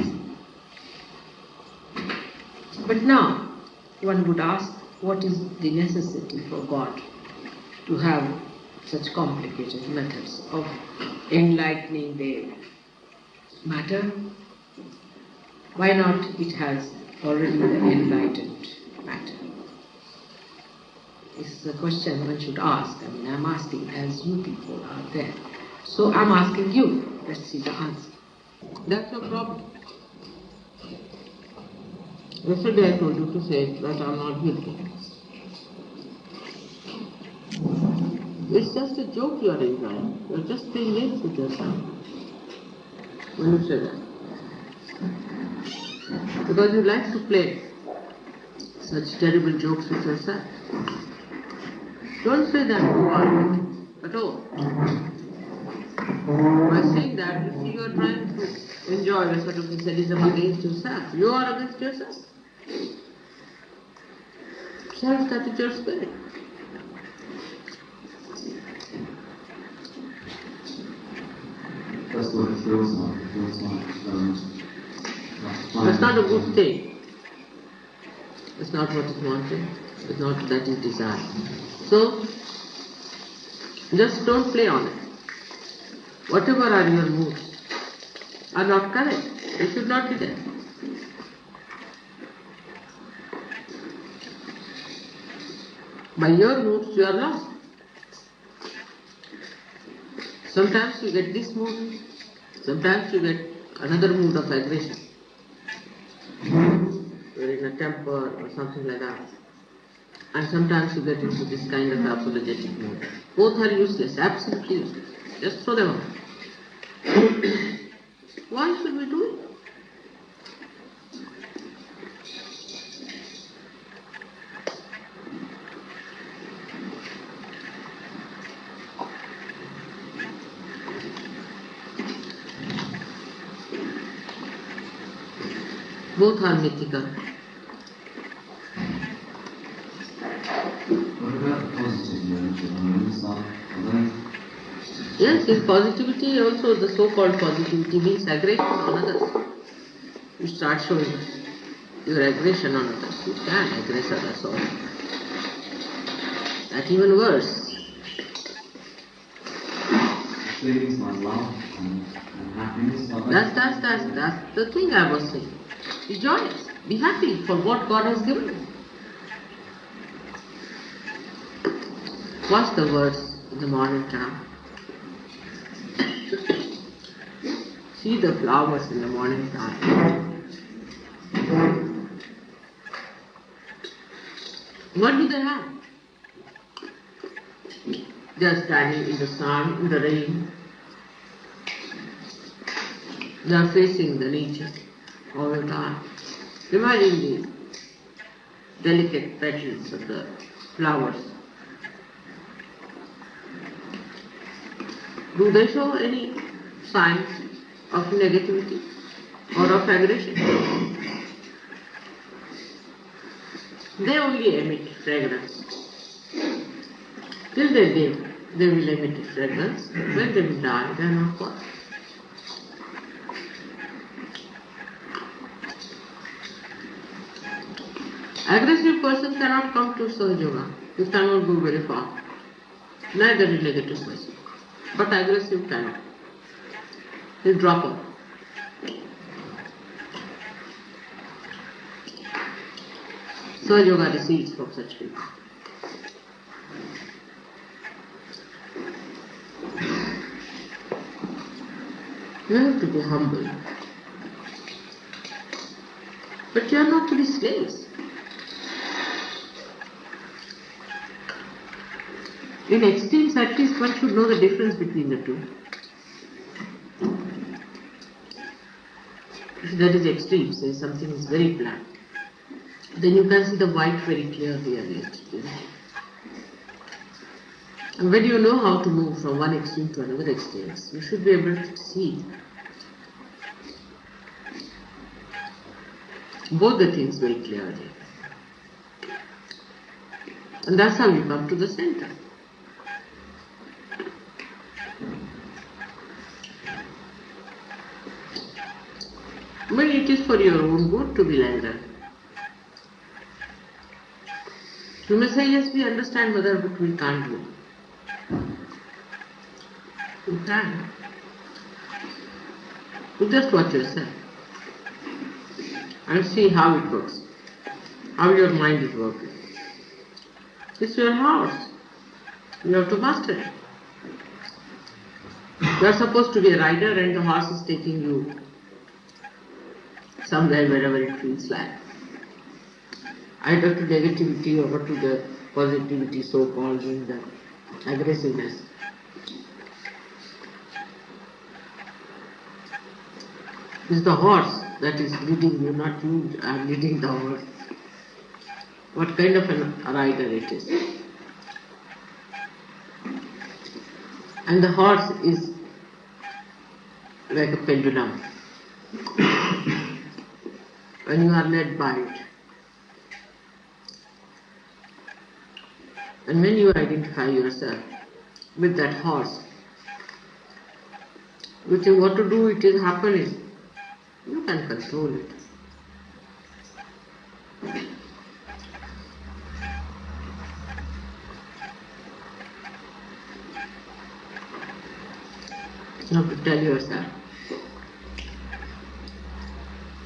But now, one would ask, what is the necessity for God to have such complicated methods of enlightening the matter? Why not it has already the enlightened matter? This is a question one should ask. I mean, I'm asking as you people are there. So I'm asking you. Let's see the answer. That's no problem. Yesterday I told you to say that I'm not guilty. It's just a joke you are enjoying. You're just playing games with yourself when you say that. Because you like to play such terrible jokes with yourself. Don't say that you are at all. By saying that, you see, you are trying to enjoy a sort of sadism against yourself. You are against yourself. Self, that is your spirit. That's what it feels like. It feels like That's not a good thing. It's not what is wanted. It's not that is desired. So, just don't play on it. Whatever are your moods are not correct. They should not be there. By your moods you are lost. Sometimes you get this mood, sometimes you get another mood of aggression. You're in a temper or something like that. And sometimes you get into this kind of apologetic mood. Both are useless, absolutely useless. Just throw them out. Why should we do it? Both are mythical. What about positive? Yes, in positivity also the so-called positivity means aggression on others. You start showing your aggression on others. You can aggress others also. That even worse. Feelings like love and happiness. That's the thing I was saying. Be joyous. Be happy for what God has given you. Watch the words in the morning time. See the flowers in the morning time. What do they have? They are standing in the sun, in the rain. They are facing the nature all the time. Imagine the delicate petals of the flowers. Do they show any signs of negativity or of aggression? They only emit fragrance. Till they live, they will emit fragrance. When they will die, they are not gone. Aggressive person cannot come to SahajaYoga. He cannot go very far. Neither is negative person. But aggressive cannot. He'll drop off. SahajaYoga recedes from such people. You have to be humble. But you are not to be slaves. In extremes, at least one should know the difference between the two. If that is extreme, say something is very black, then you can see the white very clearly against it. And when you know how to move from one extreme to another extreme, you should be able to see both the things very clearly. And that's how you come to the center. Well, it is for your own good to be like that. You may say, yes, we understand, Mother, but we can't do it. You can. You just watch yourself and see how it works, how your mind is working. It's your horse. You have to master it. You are supposed to be a rider and the horse is taking you somewhere wherever it feels like. Either to negativity or to the positivity, so-called, in the aggressiveness. It's the horse that is leading you, not you are leading the horse. What kind of a rider it is. And the horse is like a pendulum. When you are led by it. And when you identify yourself with that horse, you think what to do, it is happening. You can control it. You have to tell yourself.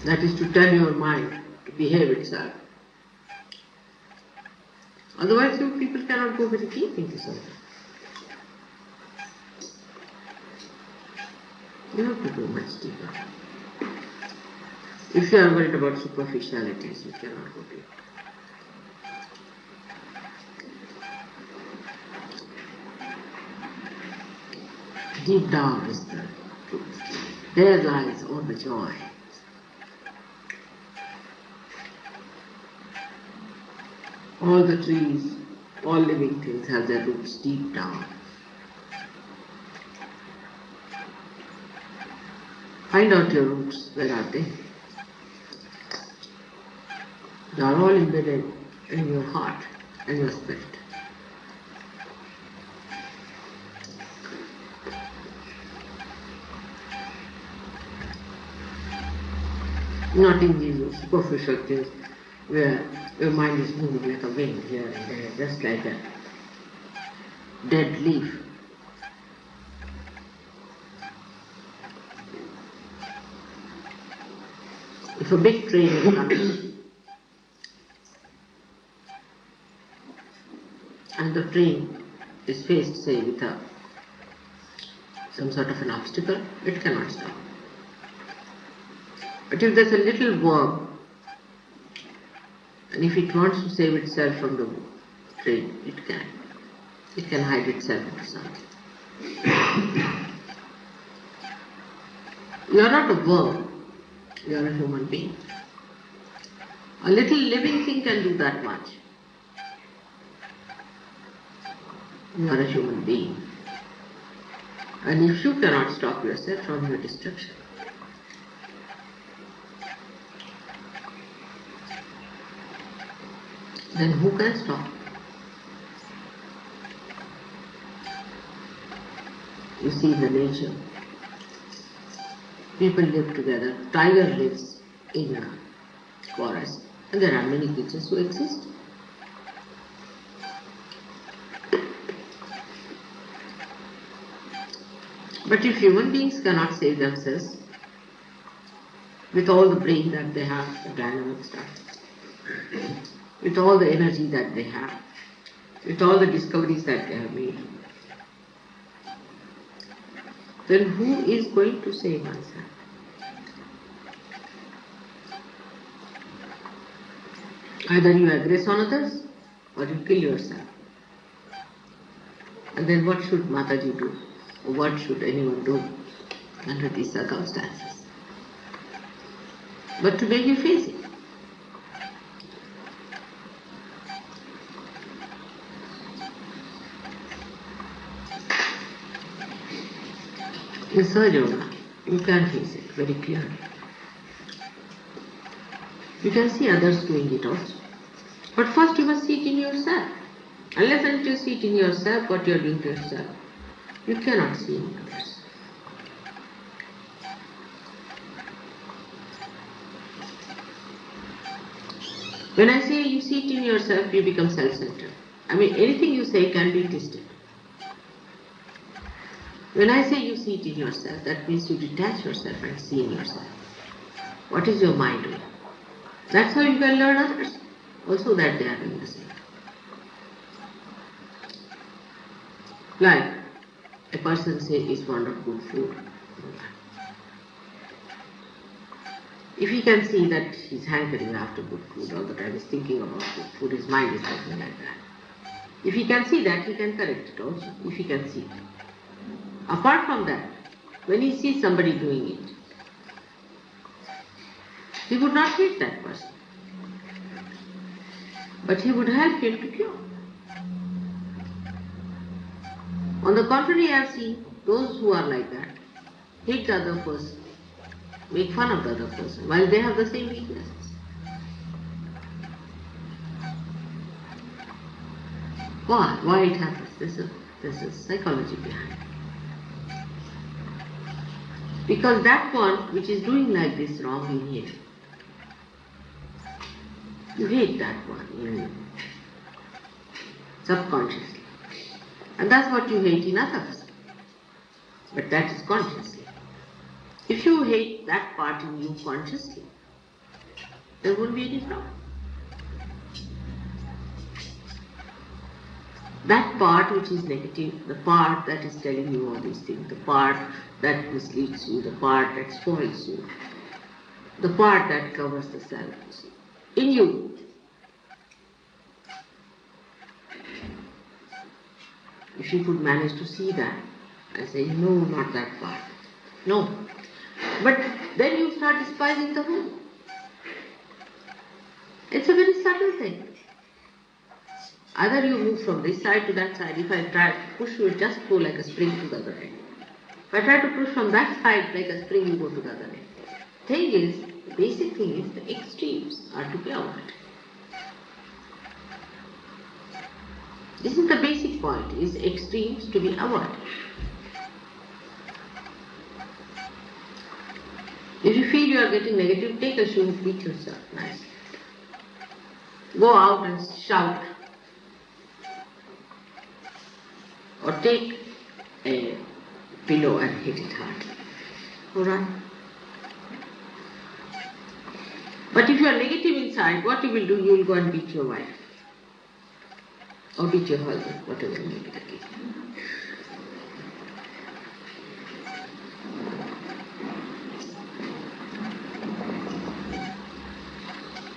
That is to tell your mind to behave itself. Otherwise you people cannot go very deep into something. You have to go much deeper. If you are worried about superficialities, you cannot go deep. Deep down is the truth. There lies all the joy. All the trees, all living things have their roots deep down. Find out your roots. Where are they? They are all embedded in your heart and your spirit. Not in these superficial things where your mind is moving like a wind here and there, just like a dead leaf. If a big train is coming and the train is faced, say, with some sort of an obstacle, it cannot stop. But if there's a little worm, and if it wants to save itself from the train, it can. It can hide itself into something. You are not a worm, you are a human being. A little living thing can do that much. You are a human being. And if you cannot stop yourself from your destruction, then who can stop? You see in the nature, people live together. Tiger lives in a forest, and there are many creatures who exist. But if human beings cannot save themselves with all the brain that they have, the dynamic stuff, with all the energy that they have, with all the discoveries that they have made, then who is going to save oneself? Either you aggress on others or you kill yourself. And then what should Mataji do? Or what should anyone do under these circumstances? But to make you face it. In Sahaja Yoga, you can face it very clearly. You can see others doing it also. But first you must see it in yourself. Unless until you see it in yourself what you are doing to yourself, you cannot see in others. When I say you see it in yourself, you become self-centered. I mean, anything you say can be twisted. When I say you see it in yourself, that means you detach yourself and see in yourself. What is your mind doing? That's how you can learn others. Also that they are doing the same. Like a person is fond of good food. If he can see that he's hankering after good food all the time, he's thinking about good food, his mind is something like that. If he can see that, he can correct it also, if he can see it. Apart from that, when he sees somebody doing it, he would not hate that person, but he would help him to cure. On the contrary, I have seen those who are like that hate the other person, make fun of the other person, while they have the same weaknesses. Why? Why it happens? There's a psychology behind it. Because that one which is doing like this wrong in here, you hate that one subconsciously. And that's what you hate in others. But that is consciously. If you hate that part in you consciously, there won't be any problem. That part which is negative, the part that is telling you all these things, the part that misleads you, the part that spoils you, the part that covers the self, in you, if you could manage to see that, I say, no, not that part. No. But then you start despising the whole. It's a very subtle thing. Either you move from this side to that side. If I try to push, you will just go like a spring to the other end. If I try to push from that side like a spring, you go to the other end. Thing is, the basic thing is the extremes are to be avoided. This is the basic point, is extremes to be avoided. If you feel you are getting negative, take a shoe, beat yourself nicely. Go out and shout. Or take a pillow and hit it hard. Alright? But if you are negative inside, what you will do? You will go and beat your wife. Or beat your husband, whatever may be the case.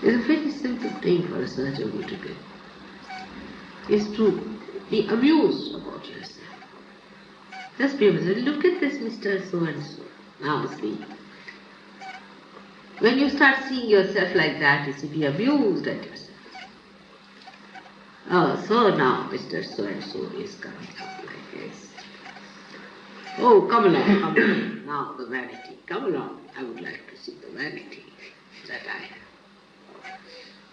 It's a very simple thing for a Sahaja Yogi to do. Is to be amused about yourself. Just be amused. Look at this Mr. So and so. Now see. When you start seeing yourself like that, you see, be amused at yourself. Oh, so now Mr. So and so is coming up like this. Oh, come along, come along. Now the vanity. Come along. I would like to see the vanity that I have.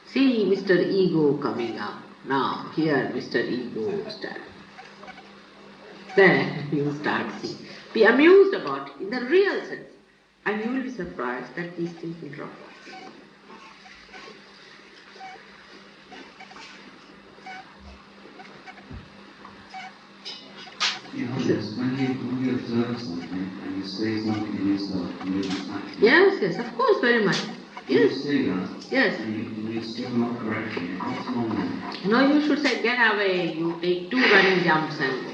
See Mr. Ego coming up. Now, here Mr. Ego stands. Then you start seeing. Be amused about it in the real sense. And you will be surprised that these things will drop off. You know this, when you observe something and you say something in yourself, and you act. Yes, of course, very much. Yes. You say that, yes. And you're still not correcting it. What's wrong with it? No, you should say, get away. You take 2 running jumps and go.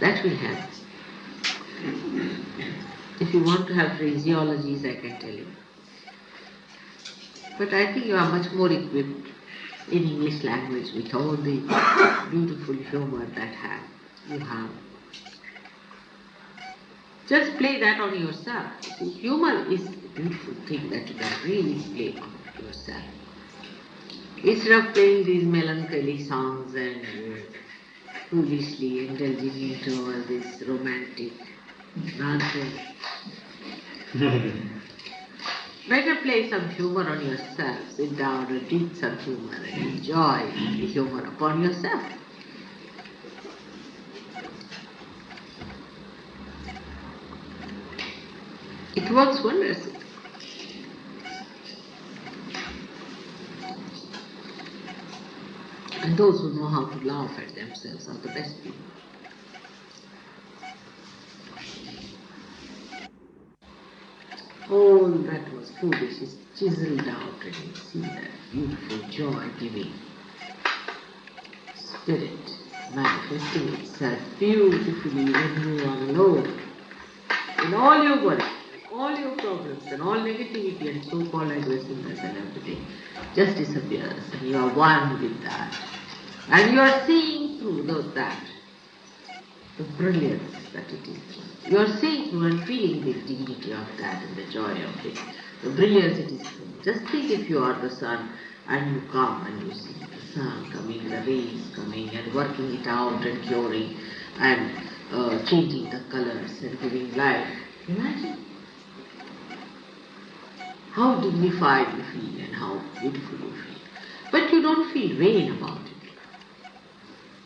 That will help. If you want to have phraseologies, I can tell you. But I think you are much more equipped in English language with all the beautiful humor that you have. Just play that on yourself. See, humor is a beautiful thing that you can really play on yourself. Instead of playing these melancholy songs and foolishly indulging into all this romantic nonsense. Better play some humor on yourself. Sit down and read some humor and enjoy the humor upon yourself. It works wonders. And those who know how to laugh at themselves are the best people. All that was foolish is chiseled out, and you see that beautiful joy-giving spirit manifesting itself beautifully when you are alone. In all your worries, all your problems, and all negativity and so-called aggressiveness and everything just disappears, and you are one with that. And you are seeing through that, the brilliance that it is. You are seeing through and feeling the dignity of that and the joy of it, the brilliance it is. Just think if you are the sun and you come and you see the sun coming, the rays coming and working it out and curing and changing the colors and giving life. Imagine how dignified you feel and how beautiful you feel. But you don't feel vain about it.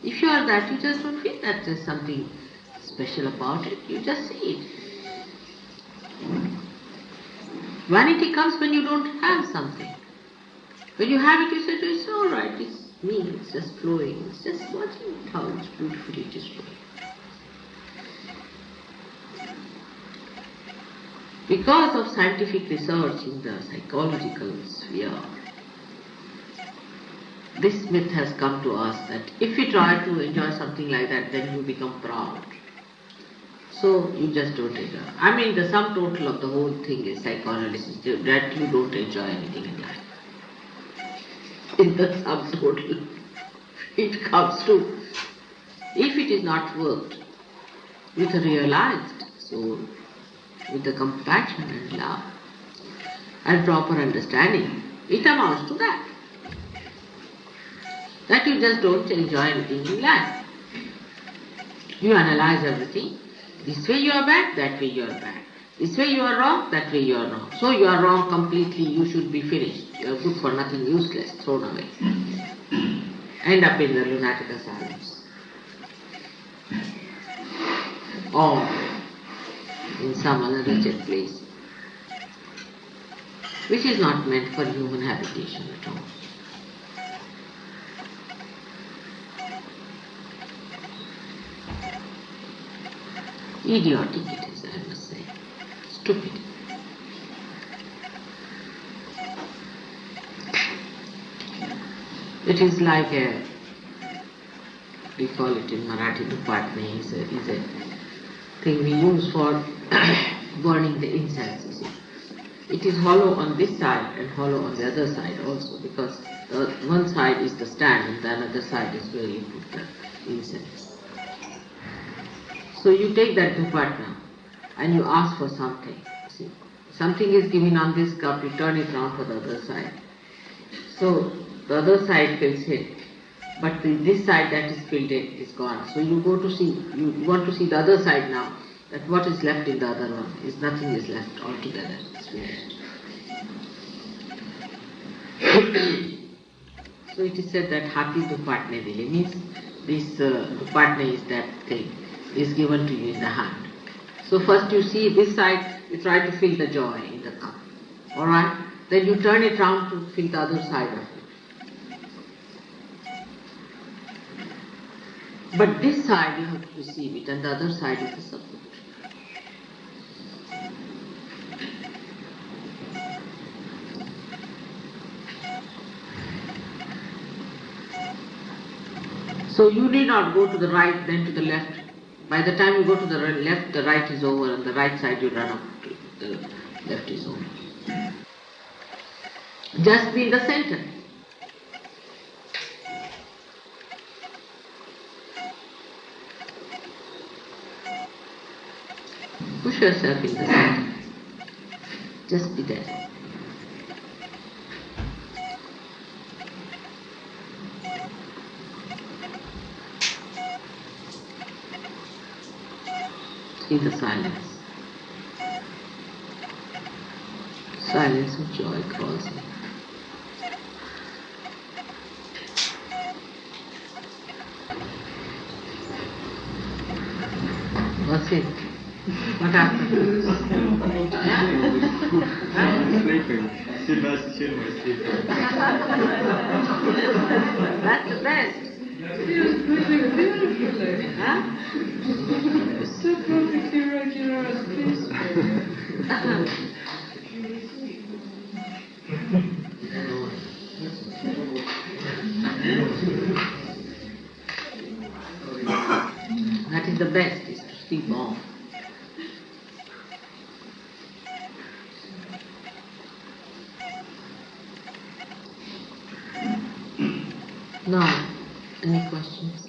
If you are that, you just don't feel that there's something special about it. You just see it. Vanity comes when you don't have something. When you have it, you say, it's all right, it's me, it's just flowing. It's just watching it, how it's beautifully it is flowing. Because of scientific research in the psychological sphere, this myth has come to us that if you try to enjoy something like that, then you become proud. So you just don't enjoy. I mean, the sum total of the whole thing is psychoanalysis, that you don't enjoy anything in life. In the sum total, it comes to, if it is not worked with a realized soul, with the compassion and love and proper understanding, it amounts to that. That you just don't enjoy anything in life. You analyze everything. This way you are bad, that way you are bad. This way you are wrong, that way you are wrong. So you are wrong completely, you should be finished. You are good for nothing, useless, thrown away. End up in the lunatic asylums. Or in some other wretched place, which is not meant for human habitation at all. Idiotic it is, I must say. Stupid. It is like a, we call it in Marathi, dupatne is a thing we use for burning the incense, you see. It is hollow on this side and hollow on the other side also, because one side is the stand and the another side is where you put the incense. So you take that dupatna and you ask for something. See, something is given on this cup, you turn it round for the other side. So the other side feels hit, but this side that is filled in is gone. So you go to see, you want to see the other side now, that what is left in the other one is nothing is left altogether. It's finished. So it is said that hati dupatne dile means this dupatne is that thing is given to you in the hand. So first you see this side, you try to feel the joy in the cup. Alright? Then you turn it round to feel the other side of it. But this side you have to receive it and the other side is the support. So you need not go to the right then to the left. By the time you go to the left, the right is over, and the right side you run up to, the left is over. Just be in the center. Push yourself in the center. Just be there. See the silence. Silence of joy calls me. What's it? What happened? I'm sleeping. Sebastian was sleeping. That's the best. Huh? So perfectly regular and peaceful. That is the best, is to sleep off. Now, any questions?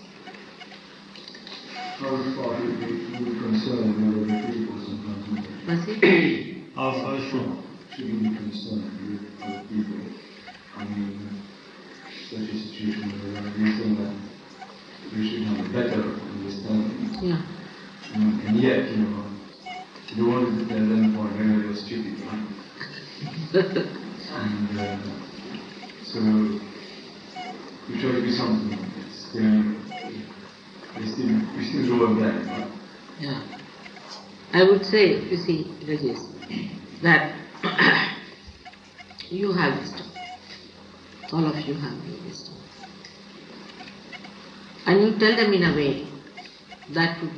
How far would be concerned with other people sometimes? Was it? How Should we be concerned with other people? I mean, such a situation where we think that we should have a better understanding. Yeah. And yet, you don't want to tell them for when they're stupid, right? And so we try to do something. We still go back. Right? Yeah. I would say, you see, Regis, that you have wisdom. All of you have your wisdom. And you tell them in a way that would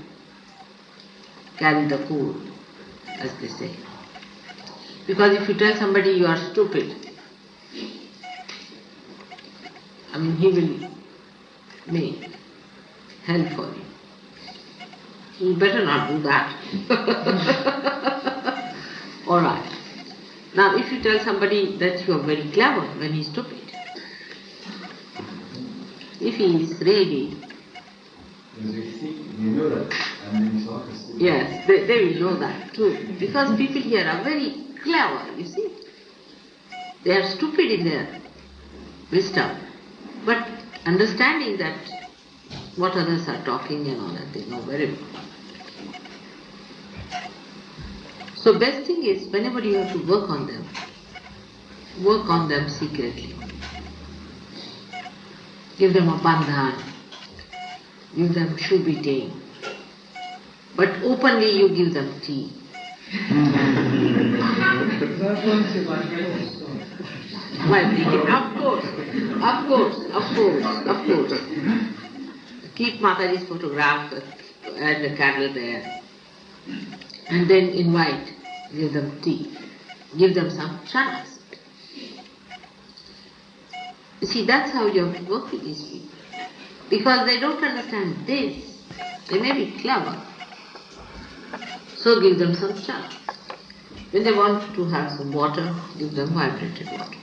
carry the cool, as they say. Because if you tell somebody you are stupid, I mean, he will make hell for you. You better not do that. Alright. Now if you tell somebody that you are very clever when he is stupid, if he is really... You know that, and then you talk. Yes, they will know that too. Because people here are very clever, you see. They are stupid in their wisdom, but understanding that what others are talking and all that, they know very well. So best thing is, whenever you have to work on them secretly. Give them a bandhan, give them shoe beating, but openly you give them tea. Why bring Of course. Keep Mataji's photograph and the candle there, and then invite, give them tea, give them some chanas. You see, that's how you have to work with these people. Because they don't understand this. They may be clever. So give them some chana. When they want to have some water, give them vibrated water.